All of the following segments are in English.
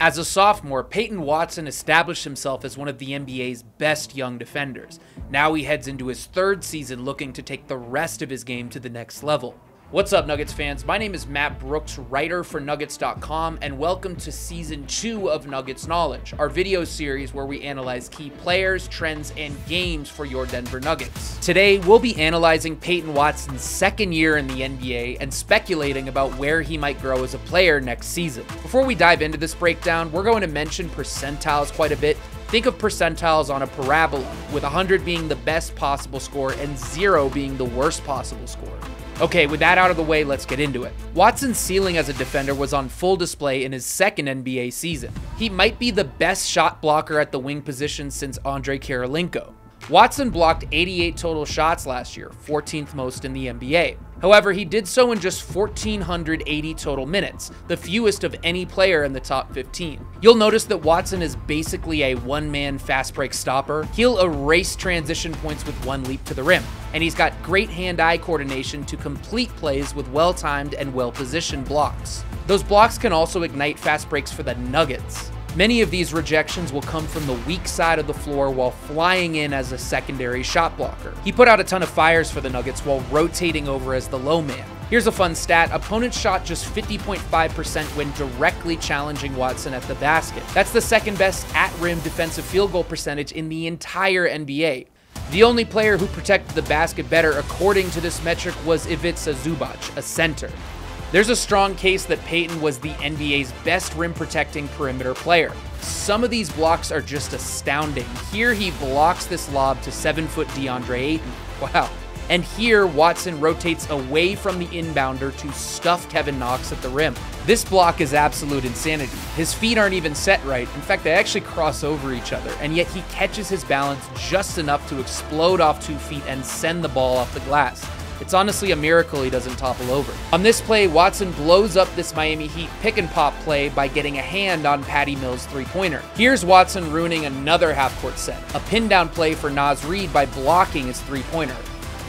As a sophomore, Peyton Watson established himself as one of the NBA's best young defenders. Now he heads into his third season looking to take the rest of his game to the next level. What's up, Nuggets fans? My name is Matt Brooks, writer for Nuggets.com, and welcome to Season 2 of Nuggets Knowledge, our video series where we analyze key players, trends, and games for your Denver Nuggets. Today, we'll be analyzing Peyton Watson's second year in the NBA and speculating about where he might grow as a player next season. Before we dive into this breakdown, we're going to mention percentiles quite a bit. Think of percentiles on a parabola, with 100 being the best possible score and 0 being the worst possible score. Okay, with that out of the way, let's get into it. Watson's ceiling as a defender was on full display in his second NBA season. He might be the best shot blocker at the wing position since Andre Kirilenko. Watson blocked 88 total shots last year, 14th most in the NBA. However, he did so in just 1,480 total minutes, the fewest of any player in the top 15. You'll notice that Watson is basically a one-man fast break stopper. He'll erase transition points with one leap to the rim, and he's got great hand-eye coordination to complete plays with well-timed and well-positioned blocks. Those blocks can also ignite fast breaks for the Nuggets. Many of these rejections will come from the weak side of the floor while flying in as a secondary shot blocker. He put out a ton of fires for the Nuggets while rotating over as the low man. Here's a fun stat: opponents shot just 50.5% when directly challenging Watson at the basket. That's the second best at-rim defensive field goal percentage in the entire NBA. The only player who protected the basket better according to this metric was Ivica Zubac, a center. There's a strong case that Peyton was the NBA's best rim-protecting perimeter player. Some of these blocks are just astounding. Here he blocks this lob to 7-foot DeAndre Ayton. Wow. And here Watson rotates away from the inbounder to stuff Kevin Knox at the rim. This block is absolute insanity. His feet aren't even set right. In fact, they actually cross over each other, and yet he catches his balance just enough to explode off 2 feet and send the ball off the glass. It's honestly a miracle he doesn't topple over. On this play, Watson blows up this Miami Heat pick-and-pop play by getting a hand on Patty Mills' three-pointer. Here's Watson ruining another half-court set, a pin-down play for Naz Reid by blocking his three-pointer.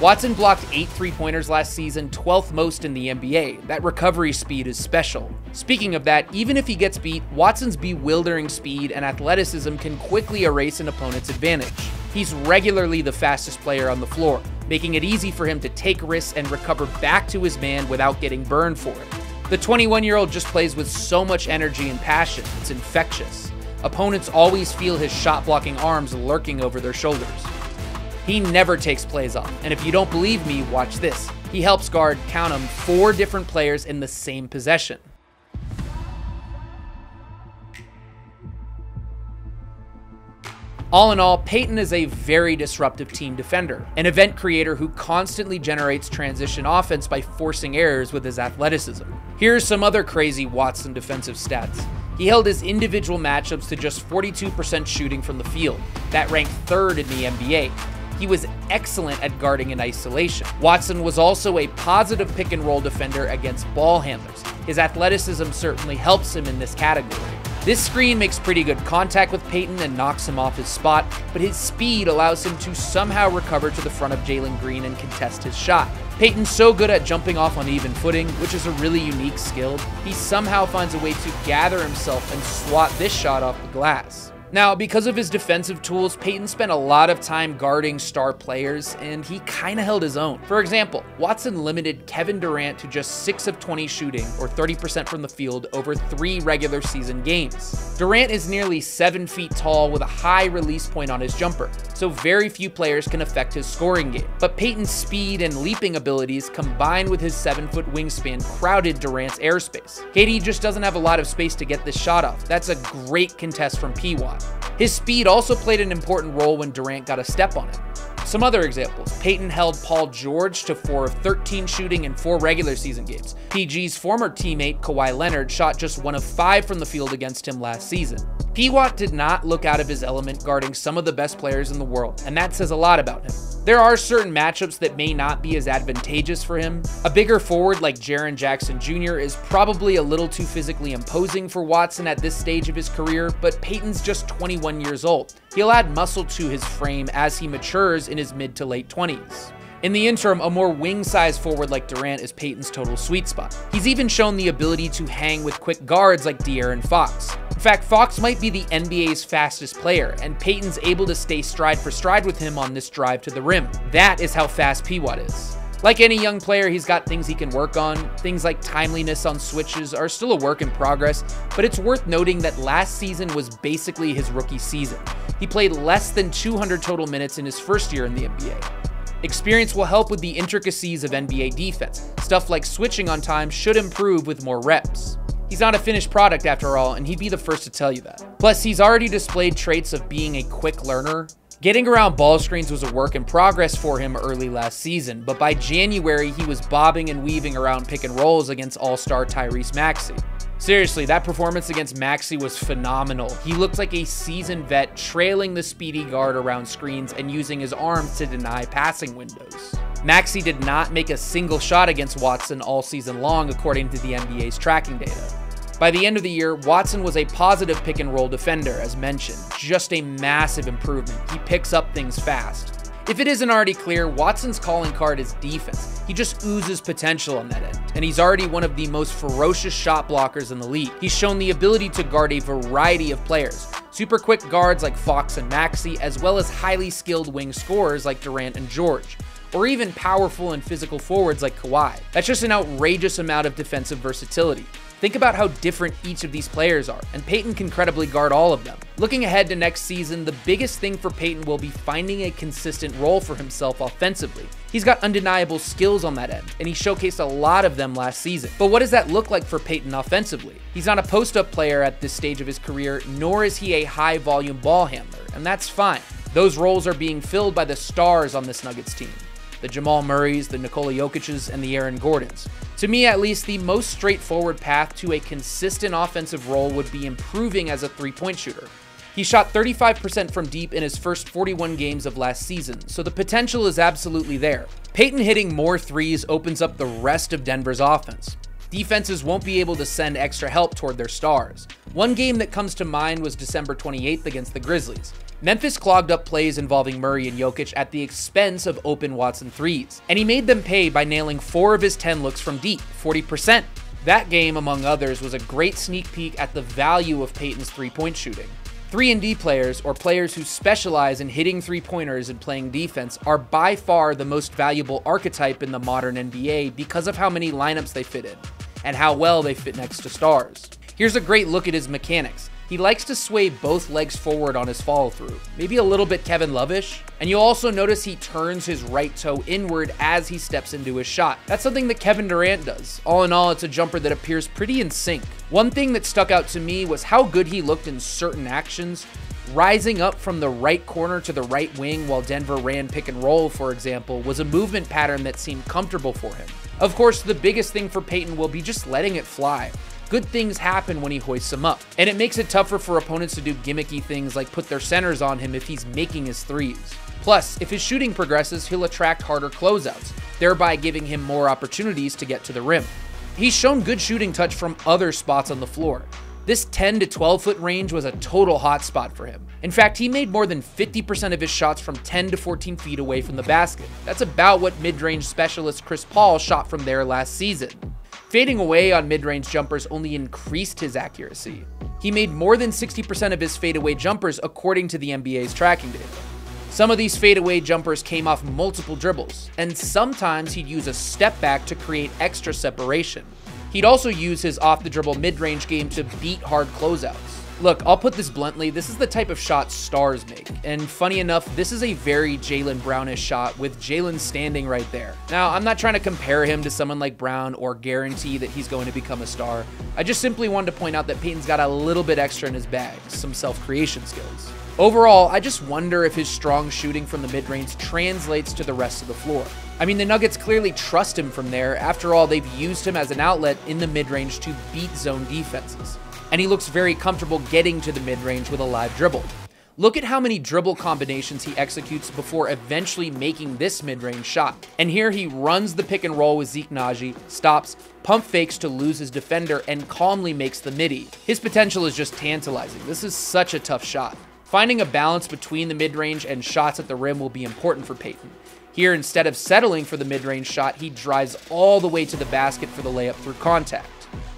Watson blocked 8 three-pointers last season, 12th most in the NBA. That recovery speed is special. Speaking of that, even if he gets beat, Watson's bewildering speed and athleticism can quickly erase an opponent's advantage. He's regularly the fastest player on the floor, making it easy for him to take risks and recover back to his man without getting burned for it. The 21-year-old just plays with so much energy and passion, it's infectious. Opponents always feel his shot-blocking arms lurking over their shoulders. He never takes plays off, and if you don't believe me, watch this. He helps guard, count them, 4 different players in the same possession. All in all, Peyton is a very disruptive team defender, an event creator who constantly generates transition offense by forcing errors with his athleticism. Here's some other crazy Watson defensive stats. He held his individual matchups to just 42% shooting from the field. That ranked 3rd in the NBA. He was excellent at guarding in isolation. Watson was also a positive pick-and-roll defender against ball handlers. His athleticism certainly helps him in this category. This screen makes pretty good contact with Peyton and knocks him off his spot, but his speed allows him to somehow recover to the front of Jalen Green and contest his shot. Peyton's so good at jumping off on even footing, which is a really unique skill, he somehow finds a way to gather himself and swat this shot off the glass. Now, because of his defensive tools, Peyton spent a lot of time guarding star players, and he kinda held his own. For example, Watson limited Kevin Durant to just 6 of 20 shooting, or 30% from the field, over 3 regular season games. Durant is nearly 7 feet tall with a high release point on his jumper, so very few players can affect his scoring game. But Peyton's speed and leaping abilities, combined with his 7-foot wingspan, crowded Durant's airspace. KD just doesn't have a lot of space to get this shot off. That's a great contest from P-Watt. His speed also played an important role when Durant got a step on it. Some other examples: Peyton held Paul George to 4 of 13 shooting in 4 regular season games. PG's former teammate Kawhi Leonard shot just 1 of 5 from the field against him last season. P-Watt did not look out of his element guarding some of the best players in the world, and that says a lot about him. There are certain matchups that may not be as advantageous for him. A bigger forward like Jaren Jackson Jr. is probably a little too physically imposing for Watson at this stage of his career, but Peyton's just 21 years old. He'll add muscle to his frame as he matures in his mid to late 20s. In the interim, a more wing-sized forward like Durant is Peyton's total sweet spot. He's even shown the ability to hang with quick guards like De'Aaron Fox. In In fact, Fox might be the NBA's fastest player, and Peyton's able to stay stride for stride with him on this drive to the rim. That is how fast P-Watt is. Like any young player, he's got things he can work on. Things like timeliness on switches are still a work in progress, but it's worth noting that last season was basically his rookie season. He played less than 200 total minutes in his first year in the NBA. Experience will help with the intricacies of NBA defense. Stuff like switching on time should improve with more reps. He's not a finished product after all, and he'd be the first to tell you that. Plus, he's already displayed traits of being a quick learner. Getting around ball screens was a work in progress for him early last season, but by January, he was bobbing and weaving around pick and rolls against all-star Tyrese Maxey. Seriously, that performance against Maxey was phenomenal. He looked like a seasoned vet trailing the speedy guard around screens and using his arms to deny passing windows. Maxey did not make a single shot against Watson all season long, according to the NBA's tracking data. By the end of the year, Watson was a positive pick and roll defender, as mentioned. Just a massive improvement. He picks up things fast. If it isn't already clear, Watson's calling card is defense. He just oozes potential on that end, and he's already one of the most ferocious shot blockers in the league. He's shown the ability to guard a variety of players. Super quick guards like Fox and Maxey, as well as highly skilled wing scorers like Durant and George, or even powerful and physical forwards like Kawhi. That's just an outrageous amount of defensive versatility. Think about how different each of these players are, and Peyton can credibly guard all of them. Looking ahead to next season, the biggest thing for Peyton will be finding a consistent role for himself offensively. He's got undeniable skills on that end, and he showcased a lot of them last season. But what does that look like for Peyton offensively? He's not a post-up player at this stage of his career, nor is he a high-volume ball handler, and that's fine. Those roles are being filled by the stars on this Nuggets team. The Jamal Murrays, the Nikola Jokic's, and the Aaron Gordons. To me, at least, the most straightforward path to a consistent offensive role would be improving as a three-point shooter. He shot 35% from deep in his first 41 games of last season, so the potential is absolutely there. Peyton hitting more threes opens up the rest of Denver's offense. Defenses won't be able to send extra help toward their stars. One game that comes to mind was December 28th against the Grizzlies. Memphis clogged up plays involving Murray and Jokic at the expense of open Watson threes, and he made them pay by nailing 4 of his 10 looks from deep, 40%. That game, among others, was a great sneak peek at the value of Peyton's three-point shooting. 3-and-D players, or players who specialize in hitting three-pointers and playing defense, are by far the most valuable archetype in the modern NBA because of how many lineups they fit in, and how well they fit next to stars. Here's a great look at his mechanics. He likes to sway both legs forward on his follow-through, maybe a little bit Kevin Love-ish. And you'll also notice he turns his right toe inward as he steps into his shot. That's something that Kevin Durant does. All in all, it's a jumper that appears pretty in sync. One thing that stuck out to me was how good he looked in certain actions. Rising up from the right corner to the right wing while Denver ran pick and roll, for example, was a movement pattern that seemed comfortable for him. Of course, the biggest thing for Peyton will be just letting it fly. Good things happen when he hoists them up, and it makes it tougher for opponents to do gimmicky things like put their centers on him if he's making his threes. Plus, if his shooting progresses, he'll attract harder closeouts, thereby giving him more opportunities to get to the rim. He's shown good shooting touch from other spots on the floor. This 10 to 12 foot range was a total hotspot for him. In fact, he made more than 50% of his shots from 10 to 14 feet away from the basket. That's about what mid-range specialist Chris Paul shot from there last season. Fading away on mid-range jumpers only increased his accuracy. He made more than 60% of his fadeaway jumpers according to the NBA's tracking data. Some of these fadeaway jumpers came off multiple dribbles, and sometimes he'd use a step back to create extra separation. He'd also use his off-the-dribble mid-range game to beat hard closeouts. Look, I'll put this bluntly, this is the type of shot stars make. And funny enough, this is a very Jaylen Brownish shot with Jaylen standing right there. Now, I'm not trying to compare him to someone like Brown or guarantee that he's going to become a star. I just simply wanted to point out that Peyton's got a little bit extra in his bag, some self-creation skills. Overall, I just wonder if his strong shooting from the mid-range translates to the rest of the floor. I mean, the Nuggets clearly trust him from there. After all, they've used him as an outlet in the mid-range to beat zone defenses. And he looks very comfortable getting to the mid-range with a live dribble. Look at how many dribble combinations he executes before eventually making this mid-range shot. And here he runs the pick and roll with Zeke Naji, stops, pump fakes to lose his defender, and calmly makes the midi. His potential is just tantalizing. This is such a tough shot. Finding a balance between the mid-range and shots at the rim will be important for Peyton. Here, instead of settling for the mid-range shot, he drives all the way to the basket for the layup through contact.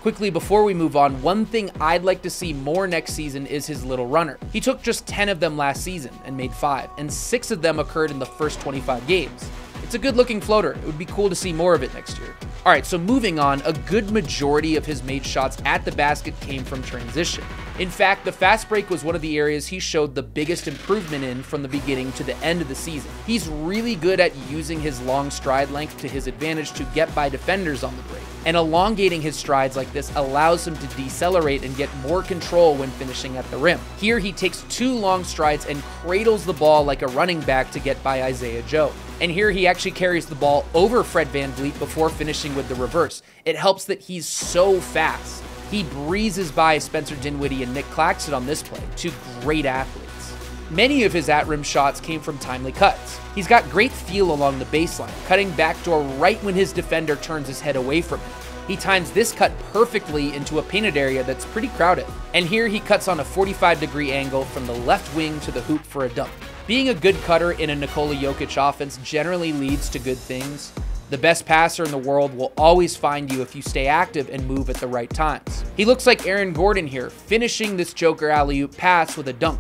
Quickly before we move on, one thing I'd like to see more next season is his little runner. He took just 10 of them last season and made 5, and 6 of them occurred in the first 25 games. It's a good looking floater. It would be cool to see more of it next year. Alright, so moving on, a good majority of his made shots at the basket came from transition. In fact, the fast break was one of the areas he showed the biggest improvement in from the beginning to the end of the season. He's really good at using his long stride length to his advantage to get by defenders on the break. And elongating his strides like this allows him to decelerate and get more control when finishing at the rim. Here he takes 2 long strides and cradles the ball like a running back to get by Isaiah Joe. And here he actually carries the ball over Fred VanVleet before finishing with the reverse. It helps that he's so fast. He breezes by Spencer Dinwiddie and Nick Claxton on this play, 2 great athletes. Many of his at-rim shots came from timely cuts. He's got great feel along the baseline, cutting backdoor right when his defender turns his head away from him. He times this cut perfectly into a painted area that's pretty crowded. And here he cuts on a 45-degree angle from the left wing to the hoop for a dunk. Being a good cutter in a Nikola Jokic offense generally leads to good things. The best passer in the world will always find you if you stay active and move at the right times. He looks like Aaron Gordon here, finishing this Joker alley-oop pass with a dunk.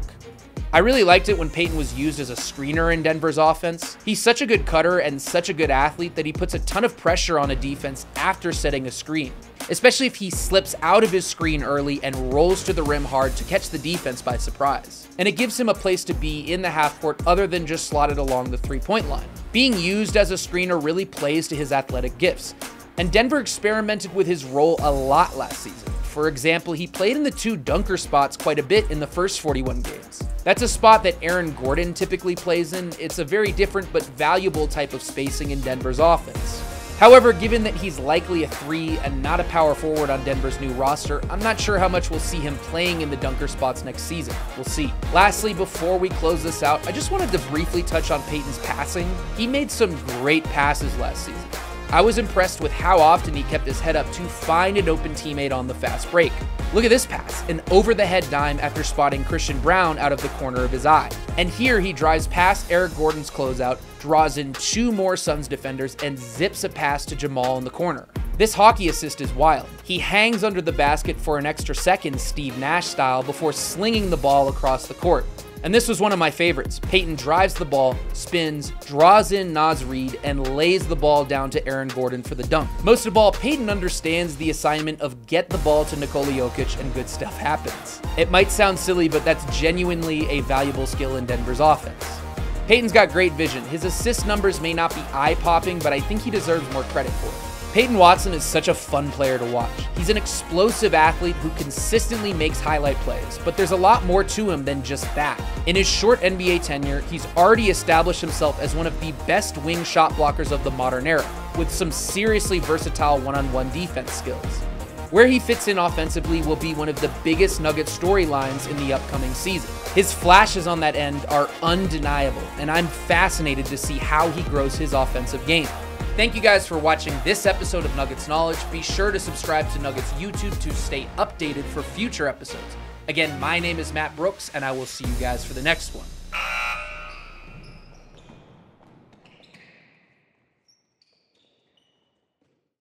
I really liked it when Peyton was used as a screener in Denver's offense. He's such a good cutter and such a good athlete that he puts a ton of pressure on a defense after setting a screen, especially if he slips out of his screen early and rolls to the rim hard to catch the defense by surprise. And it gives him a place to be in the half court other than just slotted along the three-point line. Being used as a screener really plays to his athletic gifts, and Denver experimented with his role a lot last season. For example, he played in the 2 dunker spots quite a bit in the first 41 games. That's a spot that Aaron Gordon typically plays in. It's a very different but valuable type of spacing in Denver's offense. However, given that he's likely a 3 and not a power forward on Denver's new roster, I'm not sure how much we'll see him playing in the dunker spots next season. We'll see. Lastly, before we close this out, I just wanted to briefly touch on Peyton's passing. He made some great passes last season. I was impressed with how often he kept his head up to find an open teammate on the fast break. Look at this pass, an over-the-head dime after spotting Christian Braun out of the corner of his eye. And here he drives past Eric Gordon's closeout, draws in 2 more Suns defenders, and zips a pass to Jamal in the corner. This hockey assist is wild. He hangs under the basket for an extra second, Steve Nash style, before slinging the ball across the court. And this was one of my favorites. Peyton drives the ball, spins, draws in Naz Reid, and lays the ball down to Aaron Gordon for the dunk. Most of all, Peyton understands the assignment of get the ball to Nikola Jokic and good stuff happens. It might sound silly, but that's genuinely a valuable skill in Denver's offense. Peyton's got great vision. His assist numbers may not be eye-popping, but I think he deserves more credit for it. Peyton Watson is such a fun player to watch. He's an explosive athlete who consistently makes highlight plays, but there's a lot more to him than just that. In his short NBA tenure, he's already established himself as one of the best wing shot blockers of the modern era, with some seriously versatile one-on-one defense skills. Where he fits in offensively will be one of the biggest Nuggets storylines in the upcoming season. His flashes on that end are undeniable, and I'm fascinated to see how he grows his offensive game. Thank you guys for watching this episode of Nuggets Knowledge. Be sure to subscribe to Nuggets YouTube to stay updated for future episodes. Again, my name is Matt Brooks, and I will see you guys for the next one.